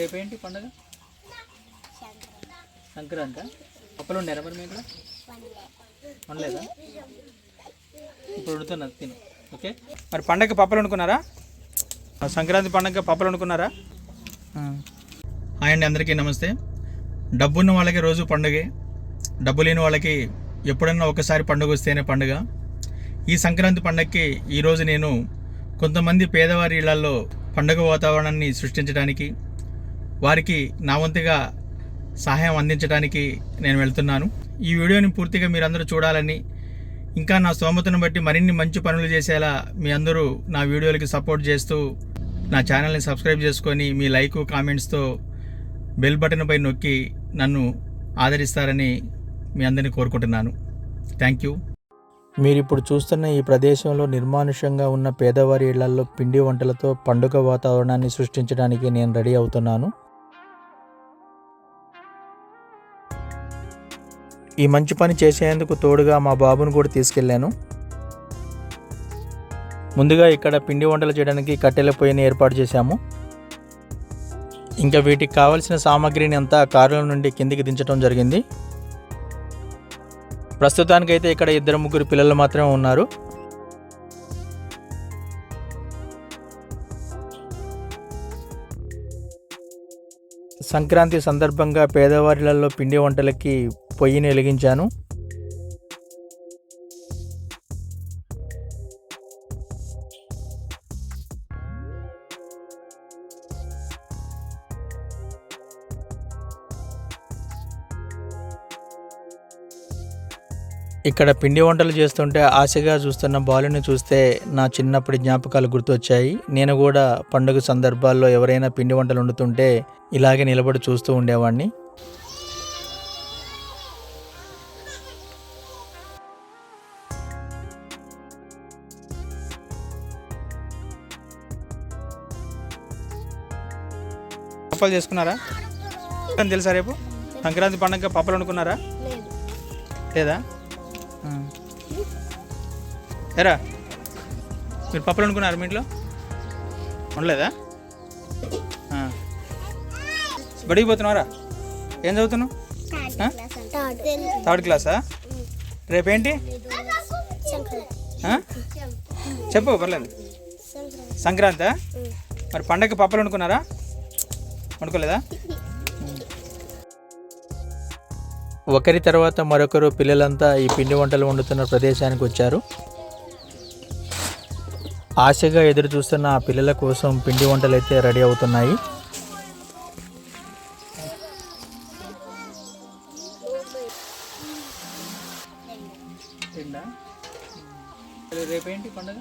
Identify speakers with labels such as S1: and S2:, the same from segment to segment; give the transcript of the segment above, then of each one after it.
S1: రేపేంటి పండుగ? సంక్రాంతి. పప్పులు ఉండేరా మరి మీ ఇంట్లో? వండలేదా? ఇప్పుడు వండుతున్నారు, తిను. ఓకే. మరి పండగకి పప్పులు వండుకున్నారా? సంక్రాంతి పండగకి పప్పులు వండుకున్నారా? హాయ్ అండి, అందరికీ నమస్తే. డబ్బున్న వాళ్ళకి రోజు పండుగే, డబ్బు లేని వాళ్ళకి ఎప్పుడన్నా ఒకసారి పండుగ వస్తేనే పండుగ. ఈ సంక్రాంతి పండగకి ఈరోజు నేను కొంతమంది పేదవారి ఇళ్లలో పండుగ వాతావరణాన్ని సృష్టించడానికి, వారికి నా వంతుగా సహాయం అందించడానికి నేను వెళ్తున్నాను. ఈ వీడియోని పూర్తిగా మీరందరూ చూడాలని, ఇంకా నా స్తోమతను బట్టి మరిన్ని మంచి పనులు చేసేలా మీ అందరూ నా వీడియోలకి సపోర్ట్ చేస్తూ నా ఛానల్ని సబ్స్క్రైబ్ చేసుకొని మీ లైక్ కామెంట్స్తో బెల్ బటన్ పై నొక్కి నన్ను ఆదరిస్తారని మీ అందరినీ కోరుకుంటున్నాను. Thank you. మీరు ఇప్పుడు చూస్తున్న ఈ ప్రదేశంలో నిర్మానుష్యంగా ఉన్న పేదవారి ఇళ్లలో పిండి వంటలతో పండుగ వాతావరణాన్ని సృష్టించడానికి నేను రెడీ అవుతున్నాను. ఈ మంచి పని చేసేందుకు తోడుగా మా బాబును కూడా తీసుకెళ్లాను. ముందుగా ఇక్కడ పిండి వంటలు చేయడానికి కట్టెల పొయ్యిని ఏర్పాటు చేశాము. ఇంకా వీటికి కావలసిన సామాగ్రిని అంతా కారుల నుండి కిందికి దించడం జరిగింది. ప్రస్తుతానికైతే ఇక్కడ 2-3 పిల్లలు మాత్రమే ఉన్నారు. సంక్రాంతి సందర్భంగా పేదవారిలలో పిండి వంటలకి పొయ్యిని వెలిగించాను. ఇక్కడ పిండి వంటలు చేస్తుంటే ఆశగా చూస్తున్న బాలుని చూస్తే నా చిన్నప్పటి జ్ఞాపకాలు గుర్తొచ్చాయి. నేను కూడా పండుగ సందర్భాల్లో ఎవరైనా పిండి వంటలు వండుతుంటే ఇలాగే నిలబడి చూస్తూ ఉండేవాడిని. పప్పులు చేసుకున్నారా? తెలుసా రేపు సంక్రాంతి పండుగ పప్పులు వండుకున్నారా? లేదా? ఎరా మీరు పప్పులు వండుకున్నారు మీ ఇంట్లో? వండలేదా? బడికి పోతున్నారా? ఏం చదువుతున్నావు? 3rd క్లాసా? రేపేంటి? చెప్పు, పర్లేదు. సంక్రాంతి. మరి పండగకి పప్పులు వండుకున్నారా? వండుకోలేదా? ఒకరి తర్వాత మరొకరు పిల్లలంతా ఈ పిండి వంటలు వండుతున్న ప్రదేశానికి వచ్చారు. ఆశగా ఎదురు చూస్తున్న ఆ పిల్లల కోసం పిండి వంటలు అయితే రెడీ అవుతున్నాయి. రేపేంటి పండుగ?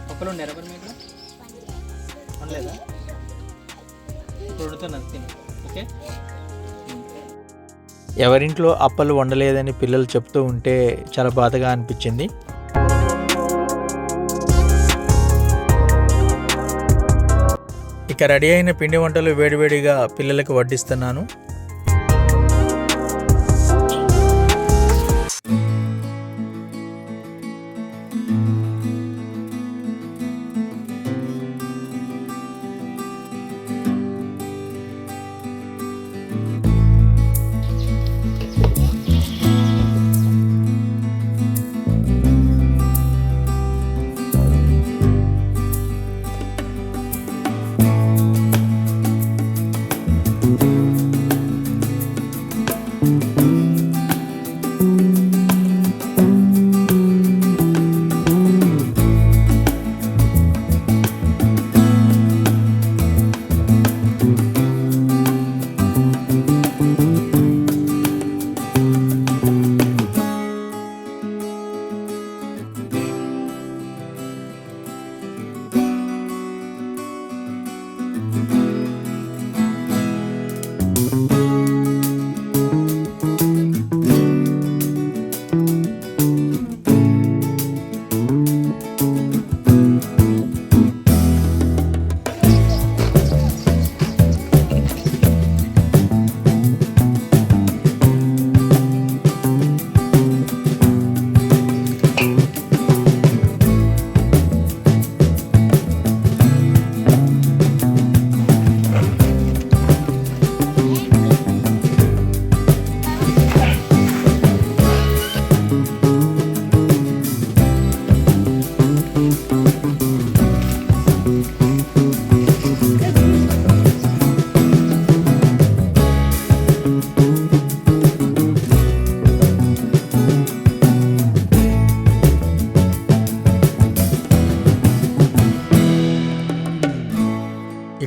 S1: పప్పులు ఉండేరా మరి మీకు? వండలేదా? ఇప్పుడు వండుతున్నారు, తిను. ఓకే. ఎవరింట్లో అప్పలు వండలేదని పిల్లలు చెప్తూ ఉంటే చాలా బాధగా అనిపించింది. ఇక రెడీ అయిన పిండి వంటలు వేడివేడిగా పిల్లలకు వడ్డిస్తున్నాను.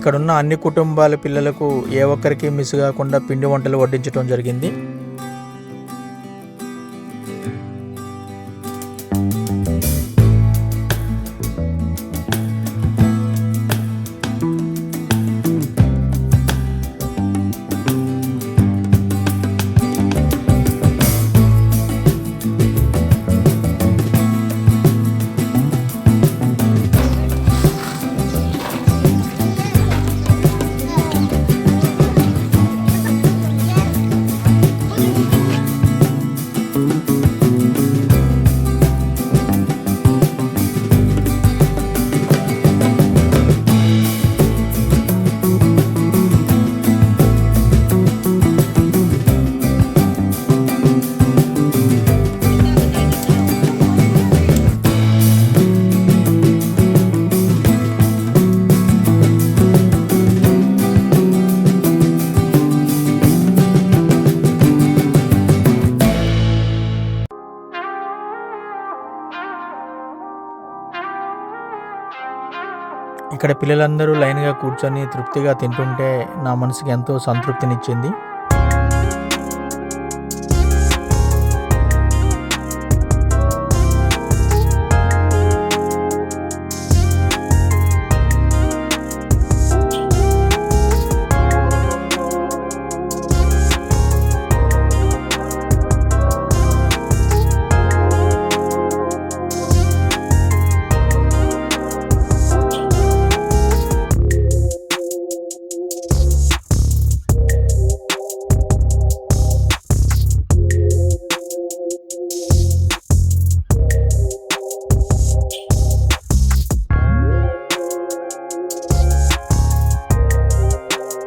S1: ఇక్కడున్న అన్ని కుటుంబాల పిల్లలకు ఏ ఒక్కరికి మిస్ కాకుండా పిండి వంటలు వడ్డించడం జరిగింది. ఇక్కడ పిల్లలందరూ లైన్గా కూర్చొని తృప్తిగా తింటుంటే నా మనసుకి ఎంతో సంతృప్తినిచ్చింది.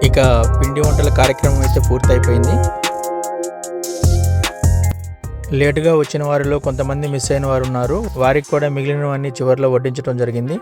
S1: ఇక పిండి వంటల కార్యక్రమం అయితే పూర్తయిపోయింది. లేటుగా వచ్చిన వారిలో కొంతమంది మిస్ అయిన వారు ఉన్నారు. వారికి కూడా మిగిలినవన్నీ చివరిలో వడ్డించడం జరిగింది.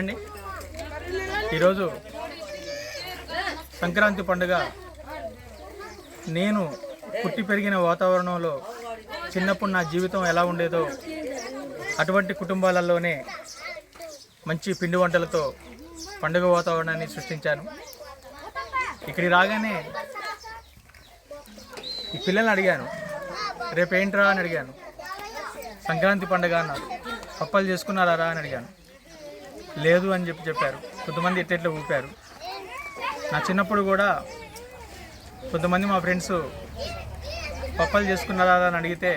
S1: అండి, ఈరోజు సంక్రాంతి పండుగ నేను పుట్టి పెరిగిన వాతావరణంలో చిన్నప్పుడు నా జీవితం ఎలా ఉండేదో అటువంటి కుటుంబాలలోనే మంచి పిండి వంటలతో పండుగ వాతావరణాన్ని సృష్టించాను. ఇక్కడికి రాగానే ఈ పిల్లల్ని అడిగాను, రేపు ఏంట్రా అని అడిగాను. సంక్రాంతి పండుగ అన్నారు. పప్పలు చేసుకున్నారా అని అడిగాను. లేదు అని చెప్పారు. కొంతమంది ఎట్లా ఊపారు. నా చిన్నప్పుడు కూడా కొంతమంది మా ఫ్రెండ్స్ పప్పలు చేసుకున్నారా అని అడిగితే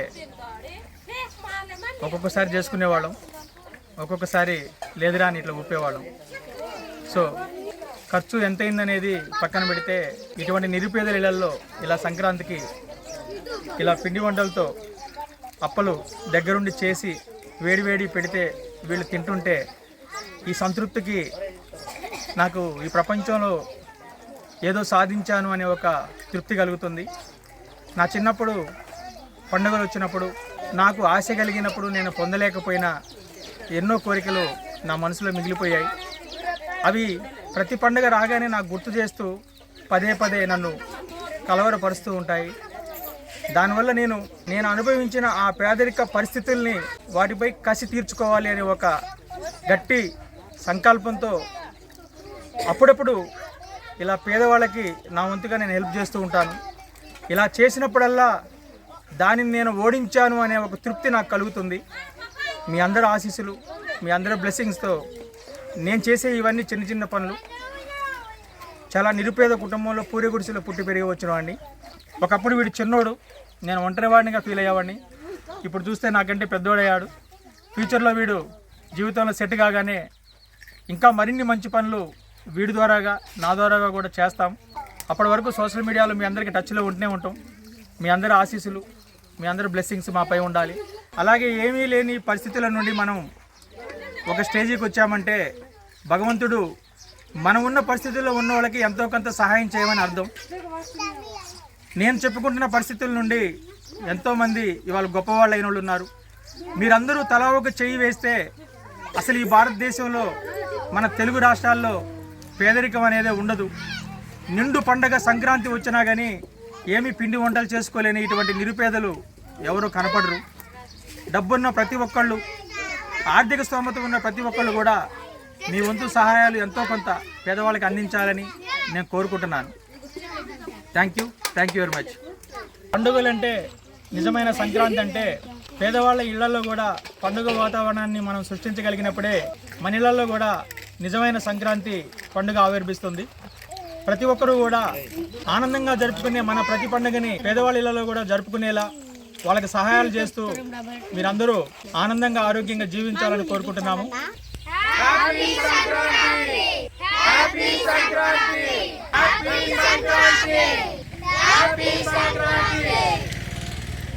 S1: ఒక్కొక్కసారి చేసుకునేవాళ్ళం, ఒక్కొక్కసారి లేదురా అని ఇట్లా ఊపేవాళ్ళం. సో ఖర్చు ఎంతైందనేది పక్కన పెడితే ఇటువంటి నిరుపేదల ఇళ్లలో ఇలా సంక్రాంతికి ఇలా పిండి వంటలతో అప్పలు దగ్గరుండి చేసి వేడివేడి పెడితే వీళ్ళు తింటుంటే ఈ సంతృప్తికి నాకు ఈ ప్రపంచంలో ఏదో సాధించాను అనే ఒక తృప్తి కలుగుతుంది. నా చిన్నప్పుడు పండుగలు వచ్చినప్పుడు నాకు ఆశ కలిగినప్పుడు నేను పొందలేకపోయిన ఎన్నో కోరికలు నా మనసులో మిగిలిపోయాయి. అవి ప్రతి పండుగ రాగానే నాకు గుర్తు చేస్తూ పదే పదే నన్ను కలవరపరుస్తూ ఉంటాయి. దానివల్ల నేను అనుభవించిన ఆ పేదరిక పరిస్థితుల్ని వాటిపై కసి తీర్చుకోవాలి అనే ఒక గట్టి సంకల్పంతో అప్పుడప్పుడు ఇలా పేదవాళ్ళకి నా వంతుగా నేను హెల్ప్ చేస్తూ ఉంటాను. ఇలా చేసినప్పుడల్లా దానిని నేను ఓడించాను అనే ఒక తృప్తి నాకు కలుగుతుంది. మీ అందరి ఆశీస్సులు, మీ అందరి బ్లెస్సింగ్స్తో నేను చేసే ఇవన్నీ చిన్న చిన్న పనులు. చాలా నిరుపేద కుటుంబంలో పూరి గుడిసెలో పుట్టి పెరిగి వచ్చినవాడిని. ఒకప్పుడు వీడు చిన్నోడు, నేను ఒంటరివాడినిగా ఫీల్ అయ్యేవాడిని. ఇప్పుడు చూస్తే నాకంటే పెద్దోడయ్యాడు. ఫ్యూచర్లో వీడు జీవితంలో సెట్ కాగానే ఇంకా మరిన్ని మంచి పనులు వీడి ద్వారాగా నా ద్వారాగా కూడా చేస్తాం. అప్పటి వరకు సోషల్ మీడియాలో మీ అందరికీ టచ్లో ఉంటూనే ఉంటాం. మీ అందరి ఆశీస్సులు, మీ అందరి బ్లెస్సింగ్స్ మాపై ఉండాలి. అలాగే ఏమీ లేని పరిస్థితుల నుండి మనం ఒక స్టేజీకి వచ్చామంటే భగవంతుడు మనం ఉన్న పరిస్థితుల్లో ఉన్న వాళ్ళకి ఎంతో కొంత సహాయం చేయమని అర్థం. నేను చెప్పుకుంటున్న పరిస్థితుల నుండి ఎంతోమంది ఇవాళ గొప్పవాళ్ళు అయిన వాళ్ళు ఉన్నారు. మీరందరూ తలా ఒక చెయ్యి వేస్తే అసలు ఈ భారతదేశంలో మన తెలుగు రాష్ట్రాల్లో పేదరికం అనేది ఉండదు. నిండు పండగ సంక్రాంతి వచ్చినా కానీ ఏమీ పిండి వంటలు చేసుకోలేని ఇటువంటి నిరుపేదలు ఎవరు కనపడరు. డబ్బున్న ప్రతి ఒక్కళ్ళు, ఆర్థిక స్తోమత ఉన్న ప్రతి ఒక్కళ్ళు కూడా మీ వంతు సహాయాలు ఎంతో కొంత పేదవాళ్ళకి అందించాలని నేను కోరుకుంటున్నాను. Thank you very much. పండుగలంటే, నిజమైన సంక్రాంతి అంటే పేదవాళ్ళ ఇళ్లలో కూడా పండుగ వాతావరణాన్ని మనం సృష్టించగలిగినప్పుడే మన ఇళ్లలో కూడా నిజమైన సంక్రాంతి పండుగ ఆవిర్భిస్తుంది. ప్రతి ఒక్కరూ కూడా ఆనందంగా జరుపుకునే మన ప్రతి పండుగని పేదవాళ్ళ ఇళ్లలో కూడా జరుపుకునేలా వాళ్ళకి సహాయాలు చేస్తూ మీరందరూ ఆనందంగా ఆరోగ్యంగా జీవించాలని కోరుకుంటున్నాము. Happy Sankranti, happy Sankranti, happy Sankranti, happy Sankranti,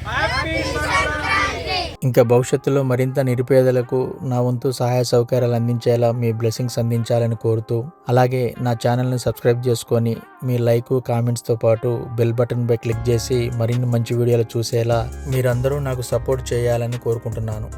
S1: happy Sankranti. ఇంకా భవిష్యత్తులో మరింత నిరుపేదలకు నా వంతు సహాయ సౌకర్యాలు అందించేలా మీ బ్లెస్సింగ్స్ అందించాలని కోరుతూ, అలాగే నా ఛానల్ని సబ్స్క్రైబ్ చేసుకొని మీ లైక్ కామెంట్స్తో పాటు బెల్ బటన్ పై క్లిక్ చేసి మరిన్ని మంచి వీడియోలు చూసేలా మీరందరూ నాకు సపోర్ట్ చేయాలని కోరుకుంటున్నాను.